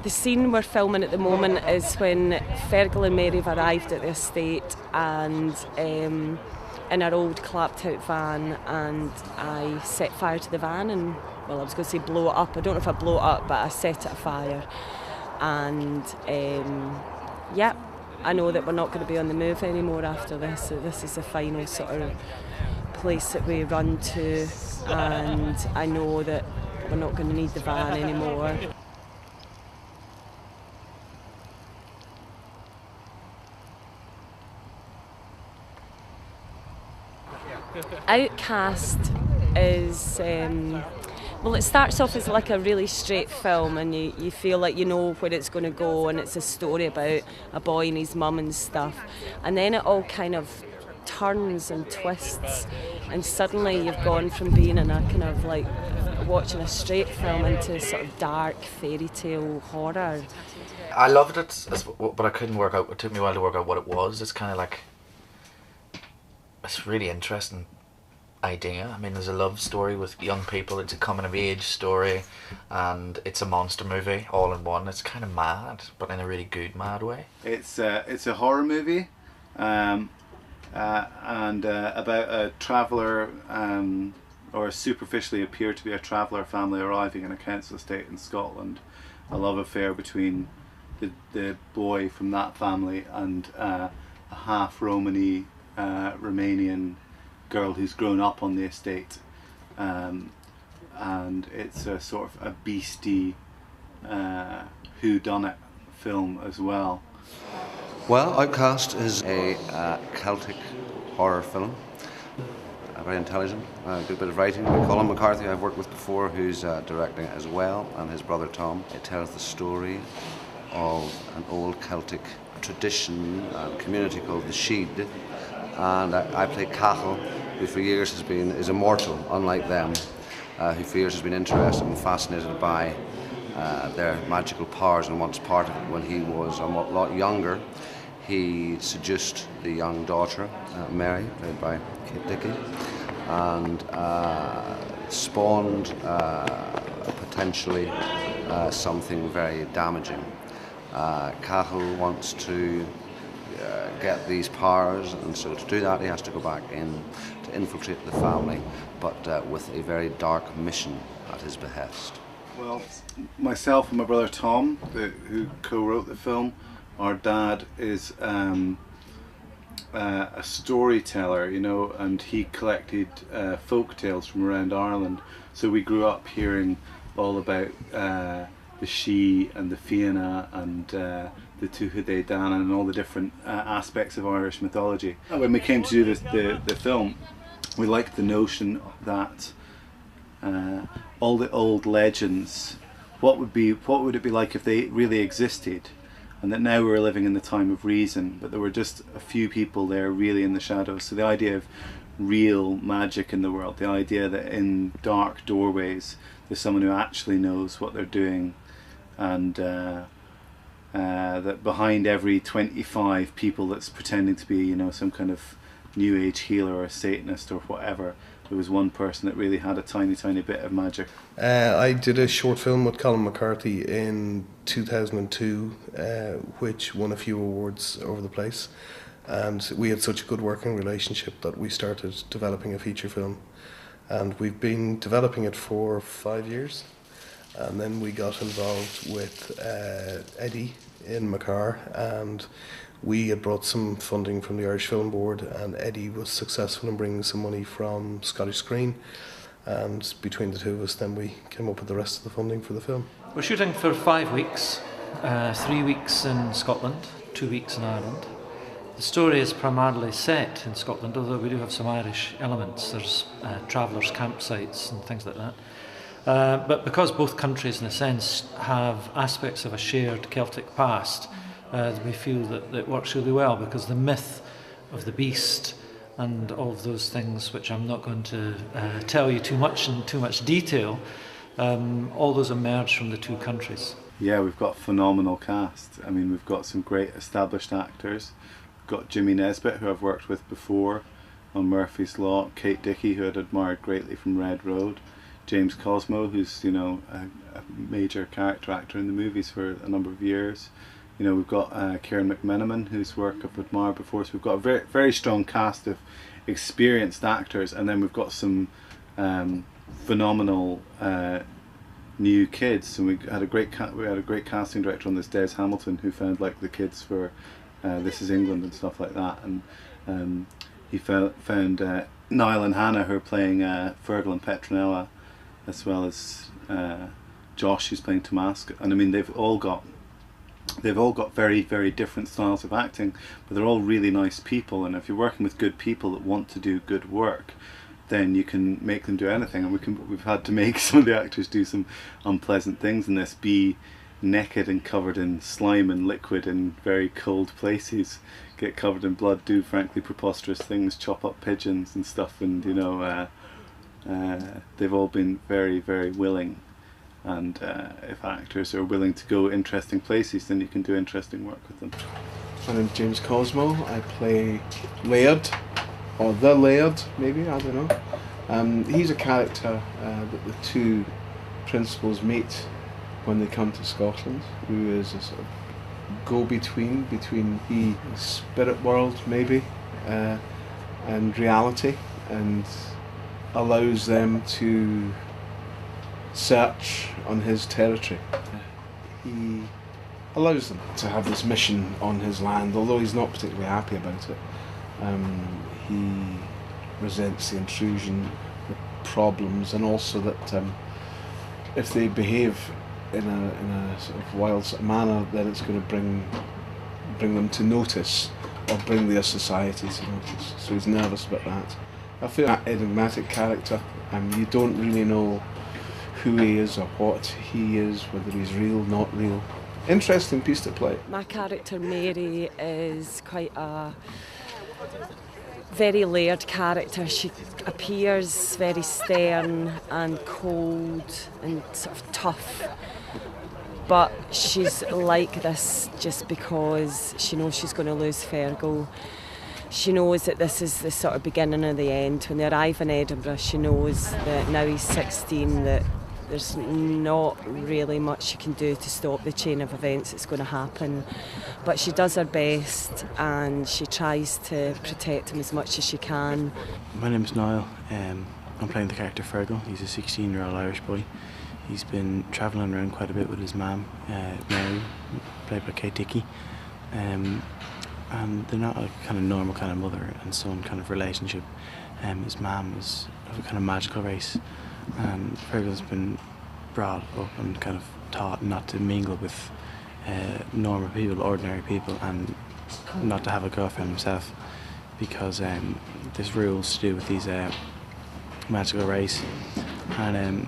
The scene we're filming at the moment is when Fergal and Mary have arrived at the estate and in our old clapped out van, and I set fire to the van and, well, I was going to say blow it up. I don't know if I blow it up, but I set it afire. And yeah, I know that we're not going to be on the move anymore after this, so this is the final sort of place that we run to, and I know that we're not going to need the van anymore. Outcast is, well, it starts off as like a really straight film, and you feel like you know where it's going to go, and it's a story about a boy and his mum and stuff, and then it all kind of turns and twists, and suddenly you've gone from being in a kind of like watching a straight film into sort of dark fairy tale horror. I loved it, but I couldn't work out. It took me a while to work out what it was. It's kind of like, it's a really interesting idea. I mean, there's a love story with young people, it's a coming of age story, and it's a monster movie all in one. It's kind of mad, but in a really good mad way. It's a horror movie, and about a traveller, or superficially appear to be a traveller family arriving in a council estate in Scotland. A love affair between the boy from that family and a half Romany Romanian girl who's grown up on the estate, and it's a sort of a beastie whodunit film as well. Well, Outcast is a Celtic horror film, very intelligent, a good bit of writing. Colm McCarthy I've worked with before, who's directing it as well, and his brother Tom. It tells the story of an old Celtic tradition and community called the Sheed, and I play Cathal, who for years is immortal, unlike them, who for years has been interested and fascinated by their magical powers and wants part of it. When he was a lot younger, he seduced the young daughter, Mary, played by Dickie, and spawned potentially something very damaging. Cathal wants to get these powers, and so to do that he has to go back in to infiltrate the family, but with a very dark mission at his behest. Well, myself and my brother Tom, who co-wrote the film, our dad is a storyteller, you know, and he collected folk tales from around Ireland, so we grew up hearing all about the She and the Fianna and the Tuatha Danann and all the different aspects of Irish mythology. When we came to do the film, we liked the notion that all the old legends, what would it be like if they really existed, and that now we're living in the time of reason, but there were just a few people there really in the shadows. So the idea of real magic in the world, the idea that in dark doorways there's someone who actually knows what they're doing, and that behind every 25 people that's pretending to be, you know, some kind of new age healer or a Satanist or whatever, there was one person that really had a tiny bit of magic. I did a short film with Colm McCarthy in 2002, which won a few awards over the place, and we had such a good working relationship that we started developing a feature film, and we've been developing it for 5 years. And then we got involved with Eddie in Macar, and we had brought some funding from the Irish Film Board, and Eddie was successful in bringing some money from Scottish Screen, and between the two of us then we came up with the rest of the funding for the film. We're shooting for 5 weeks, 3 weeks in Scotland, 2 weeks in Ireland. The story is primarily set in Scotland, although we do have some Irish elements. There's travellers' campsites and things like that. But because both countries, in a sense, have aspects of a shared Celtic past, we feel that it works really well, because the myth of the beast and all of those things, which I'm not going to tell you too much in too much detail, all those emerge from the two countries. Yeah, we've got a phenomenal cast. I mean, we've got some great established actors. We've got James Nesbitt, who I've worked with before on Murphy's Law, Kate Dickie, who I'd admired greatly from Red Road, James Cosmo, who's, you know, a major character actor in the movies for a number of years. You know, we've got Ciaran McMenamin, whose work I've admired before. So we've got a very, very strong cast of experienced actors, and then we've got some phenomenal new kids. And we had a great casting director on this, Des Hamilton, who found like the kids for This Is England and stuff like that. And he found Niall and Hannah, who are playing Fergal and Petronella, as well as Josh, who's playing Tomask. And I mean, they've all got very, very different styles of acting, but they're all really nice people. And if you're working with good people that want to do good work, then you can make them do anything. And we've had to make some of the actors do some unpleasant things in this, be naked and covered in slime and liquid in very cold places, get covered in blood, do frankly preposterous things, chop up pigeons and stuff. And you know, they've all been very, very willing. And if actors are willing to go interesting places, then you can do interesting work with them. My name's James Cosmo. I play Laird, or the Laird, maybe, I don't know. He's a character that the two principals meet when they come to Scotland, who is a sort of go-between between the spirit world, maybe, and reality, and allows them to search on his territory. He allows them to have this mission on his land, although he's not particularly happy about it. He resents the intrusion, the problems, and also that if they behave in a sort of wild sort of manner, then it's going to bring them to notice, or bring their society to notice. So he's nervous about that. I feel an enigmatic character. You don't really know who he is or what he is, whether he's real, not real. Interesting piece to play. My character Mary is quite a very layered character. She appears very stern and cold and sort of tough, but she's like this just because she knows she's going to lose Fergal. She knows that this is the sort of beginning of the end. When they arrive in Edinburgh, she knows that now he's 16, that there's not really much she can do to stop the chain of events that's going to happen. But she does her best and she tries to protect him as much as she can. My name's Niall. I'm playing the character Fergal. He's a 16-year-old Irish boy. He's been travelling around quite a bit with his mum, Mary, played by Dickie. And they're not a kind of normal kind of mother and son kind of relationship. His mum is of a kind of magical race, and Fergal's been brought up and kind of taught not to mingle with normal people, ordinary people, and not to have a girlfriend himself, because there's rules to do with these magical race. And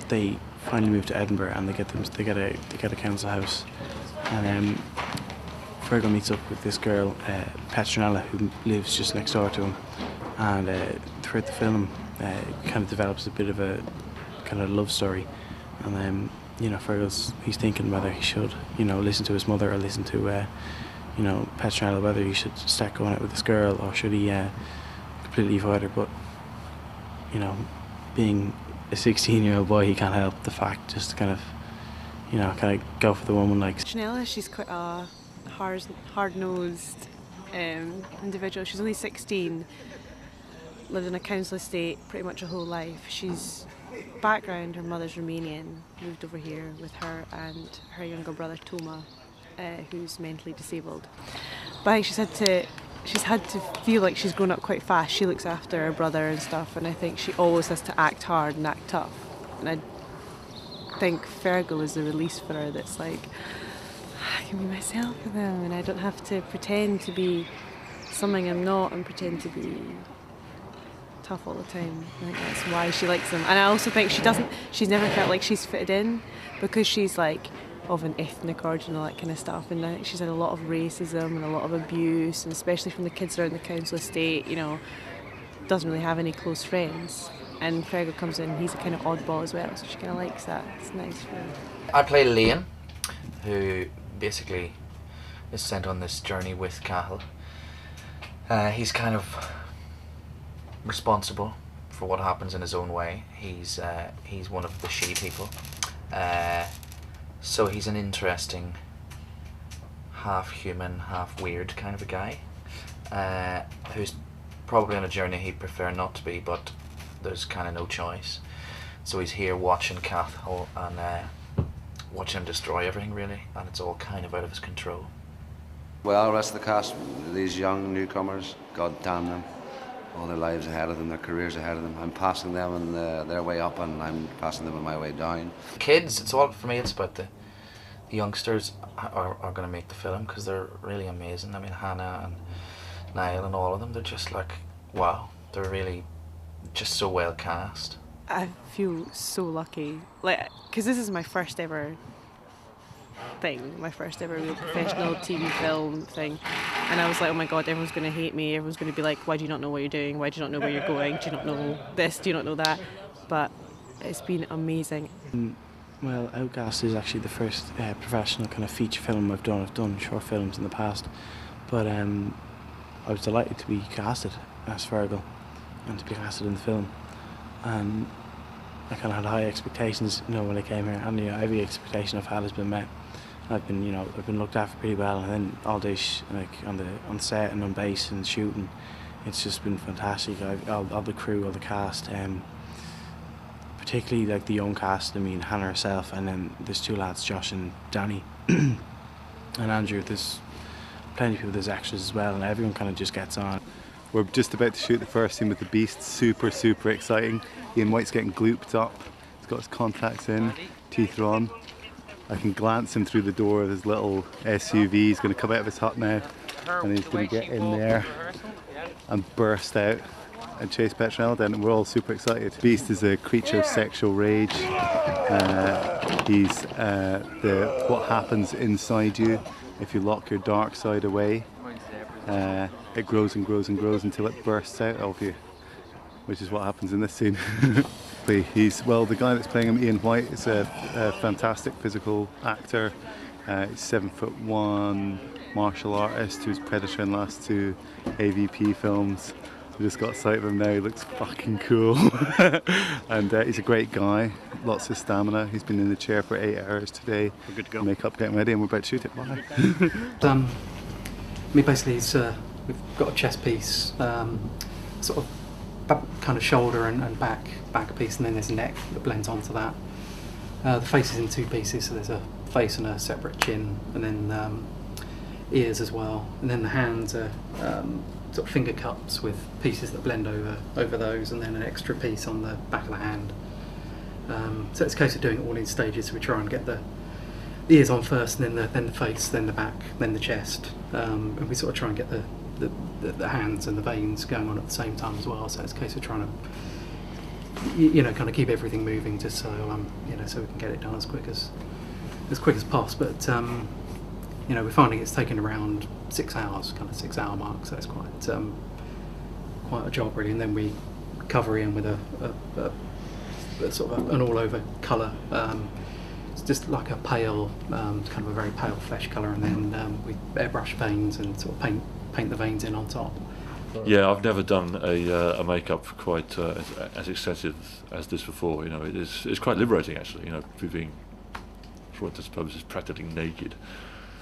they finally move to Edinburgh, and they get a council house, and Fergal meets up with this girl, Petronella, who lives just next door to him, and throughout the film it kind of develops a bit of a kind of love story. And you know, he's thinking whether he should, you know, listen to his mother or listen to you know, Petronella, whether he should start going out with this girl or should he completely avoid her. But you know, being a 16-year-old boy, he can't help the fact just to kind of, you know, kind of go for the woman. Like Petronella, she's quite a hard-nosed individual. She's only 16, lived in a council estate pretty much her whole life. She's background, her mother's Romanian, moved over here with her and her younger brother Toma, who's mentally disabled. But I think she's had to feel like she's grown up quite fast. She looks after her brother and stuff, and I think she always has to act hard and act tough. And I think Fergal is the release for her, that's like, I can be myself with him and I don't have to pretend to be something I'm not and pretend to be tough all the time. I think that's why she likes him. And I also think she's never felt like she's fitted in, because she's like of an ethnic origin and all that kind of stuff, and I think she's had a lot of racism and a lot of abuse, and especially from the kids around the council estate, you know, doesn't really have any close friends. And Fergal comes in, he's a kind of oddball as well, so she kind of likes that. It's nice for her. I play Liam, who basically is sent on this journey with Cahill. He's kind of responsible for what happens in his own way. He's one of the she people, so he's an interesting, half human, half weird kind of a guy, who's probably on a journey he'd prefer not to be, but there's kind of no choice. So he's here watching Kath and watching him destroy everything, really, and it's all kind of out of his control. Well, the rest of the cast, these young newcomers, God damn them, all their lives ahead of them, their careers ahead of them. I'm passing them on their way up, and I'm passing them on my way down. Kids, it's all, for me, it's about the youngsters are going to make the film, because they're really amazing. I mean, Hannah and Niall and all of them, they're just like, wow, they're really just so well cast. I feel so lucky, like, because this is my first ever thing, my first ever real professional TV film thing, and I was like, oh my god, everyone's going to hate me, everyone's going to be like, why do you not know what you're doing, why do you not know where you're going, do you not know this, do you not know that? But it's been amazing. Well, Outcast is actually the first professional kind of feature film I've done. I've done short films in the past, but I was delighted to be casted as Fergal and to be casted in the film. And I kind of had high expectations, when I came here, and every expectation I've had has been met. I've been looked after pretty well, and then all day on set and on base and shooting, it's just been fantastic. All the crew, all the cast, particularly like the young cast. I mean, Hannah herself, and then there's two lads, Josh and Danny, and Andrew. There's plenty of people. There's extras as well, and everyone kind of just gets on. We're just about to shoot the first scene with the Beast. Super, super exciting. Ian Whyte's getting glooped up. He's got his contacts in, teeth are on. I can glance him through the door of his little SUV. He's going to come out of his hut now, and he's going to get in there and burst out and chase Petronella down, and we're all super excited. Beast is a creature of sexual rage. He's what happens inside you if you lock your dark side away. It grows and grows and grows until it bursts out of you, which is what happens in this scene. The guy that's playing him, Ian Whyte, is a fantastic physical actor. He's 7'1" martial artist who's Predator in the last two AVP films. I just got sight of him now. He looks fucking cool. And he's a great guy, lots of stamina. He's been in the chair for 8 hours today. We're good to go. Makeup getting ready, and we're about to shoot it. Bye. Basically, we've got a chest piece, sort of kind of shoulder and back piece, and then there's a neck that blends onto that. The face is in 2 pieces, so there's a face and a separate chin, and then ears as well. And then the hands are sort of finger cups with pieces that blend over those, and then an extra piece on the back of the hand. So it's a case of doing it all in stages. So we try and get the ears on first, and then the face, then the back, then the chest, and we sort of try and get the hands and the veins going on at the same time as well. So it's a case of trying to, kind of keep everything moving, just so so we can get it done as quick as possible. But we're finding it's taking around 6 hours, kind of 6 hour mark. So it's quite a job really. And then we cover in with a sort of an all over colour. It's just like a pale, kind of a very pale flesh colour, and then we airbrush veins and sort of paint the veins in on top. Yeah, I've never done a makeup quite as extensive as this before. It's quite liberating actually. Being, for what I suppose is practically naked.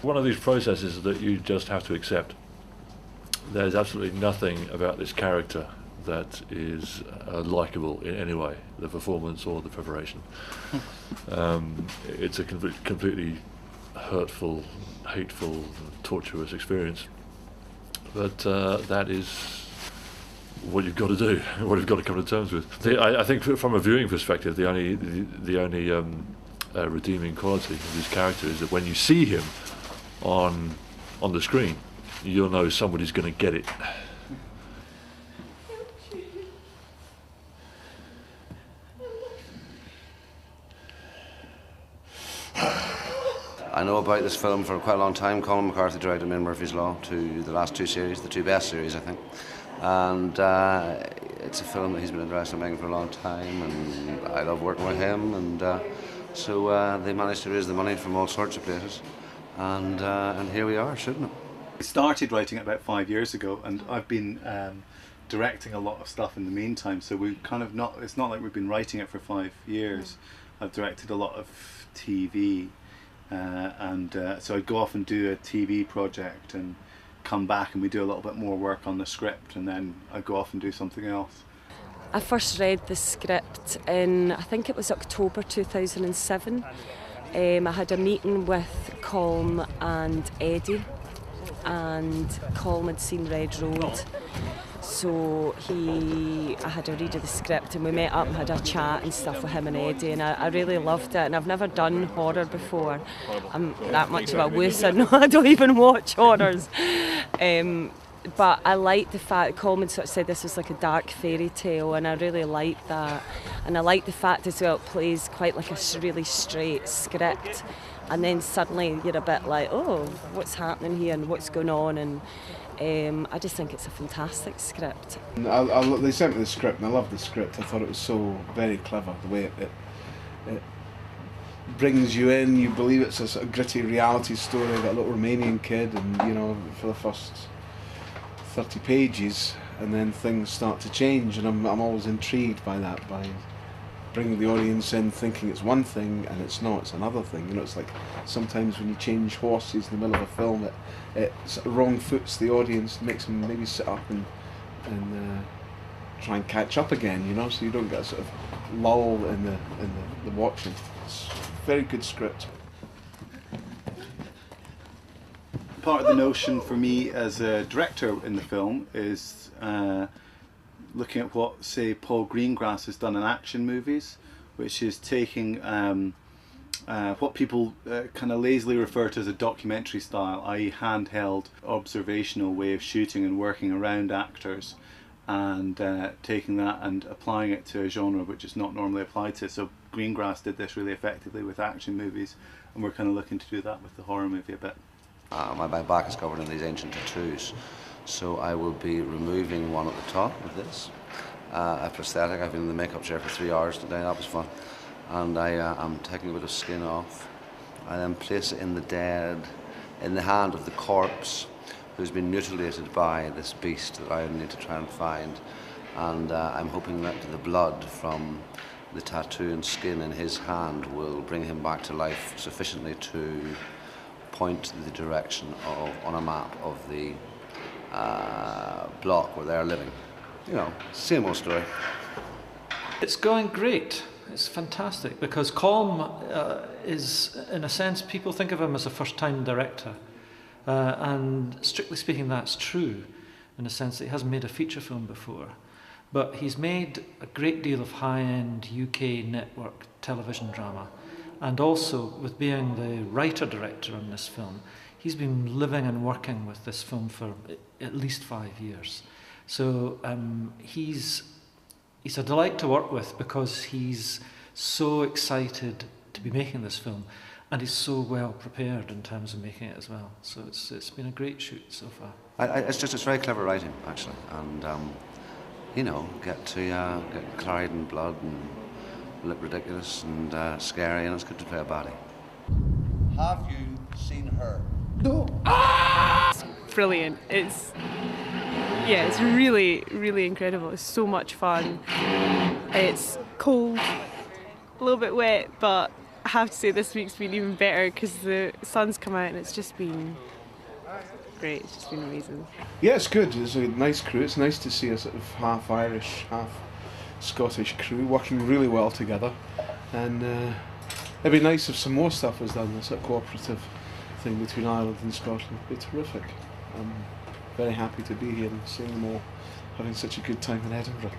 One of these processes that you just have to accept. There's absolutely nothing about this character that is likeable in any way, the performance or the preparation. It's a completely hurtful, hateful, torturous experience. But that is what you've got to do, what you've got to come to terms with. I think from a viewing perspective, the only redeeming quality of this character is that when you see him on the screen, you'll know somebody's going to get it. I know about this film for quite a long time. Colm McCarthy directed me in Murphy's Law to the last 2 series, the 2 best series, I think. And it's a film that he's been interested in making for a long time, and I love working with him. And so they managed to raise the money from all sorts of places, and here we are shooting it. I started writing it about 5 years ago, and I've been directing a lot of stuff in the meantime, so we kind of not. It's not like we've been writing it for 5 years. I've directed a lot of TV, so I'd go off and do a TV project and come back, and we do a little bit more work on the script, and then I'd go off and do something else. I first read the script in, I think it was October 2007. I had a meeting with Colm and Eddie, and Colm had seen Red Road, so I had a read of the script, and we met up and had a chat and stuff with him and Eddie, and I really loved it. And I've never done horror before. I'm that much of a wuss, I don't even watch horrors. But I liked the fact that Colm sort of said this was like a dark fairy tale, and I really liked that. And I liked the fact as well it plays quite like a really straight script, and then suddenly you're a bit like, oh, what's happening here and what's going on, and I just think it's a fantastic script. They sent me the script, and I loved the script. I thought it was so very clever, the way it brings you in. You believe it's a sort of gritty reality story about a little Romanian kid, and you know, for the first 30 pages, and then things start to change, and I'm always intrigued by that, by bringing the audience in thinking it's one thing and it's not, it's another thing. You know, it's like sometimes when you change horses in the middle of a film, it sort of wrong foots the audience, makes them maybe sit up and try and catch up again, you know, so you don't get a sort of lull in the watching. It's a very good script. Part of the notion for me as a director in the film is looking at what, say, Paul Greengrass has done in action movies, which is taking what people kind of lazily refer to as a documentary style, i.e. handheld, observational way of shooting and working around actors, and taking that and applying it to a genre which is not normally applied to. So Greengrass did this really effectively with action movies, and we're kind of looking to do that with the horror movie a bit. My back is covered in these ancient tattoos, so I will be removing one at the top of this. A prosthetic. I've been in the makeup chair for 3 hours today, that was fun. And I'm taking a bit of skin off. I then place it in the hand of the corpse who's been mutilated by this beast that I need to try and find. And I'm hoping that the blood from the tattoo and skin in his hand will bring him back to life sufficiently to point the direction on a map of the block where they're living. You know, same old story. It's going great. It's fantastic because Colm is, in a sense, people think of him as a first-time director, and strictly speaking, that's true, in the sense that he hasn't made a feature film before. But he's made a great deal of high-end UK network television drama. And also, with being the writer-director on this film, he's been living and working with this film for at least 5 years. So he's a delight to work with because he's so excited to be making this film, and he's so well prepared in terms of making it as well. So it's been a great shoot so far. It's very clever writing, actually, and you know, get claried in blood and look ridiculous and scary, and it's good to play a baddie. Have you seen her? No. It's brilliant. It's really, really incredible. It's so much fun. It's cold, a little bit wet, but I have to say this week's been even better because the sun's come out and it's just been great. It's just been amazing. Yeah, it's good. It's a nice crew. It's nice to see a sort of half Irish, half Scottish crew working really well together, and it'd be nice if some more stuff was done, a sort of cooperative thing between Ireland and Scotland. It'd be terrific. I'm very happy to be here and seeing them all having such a good time in Edinburgh.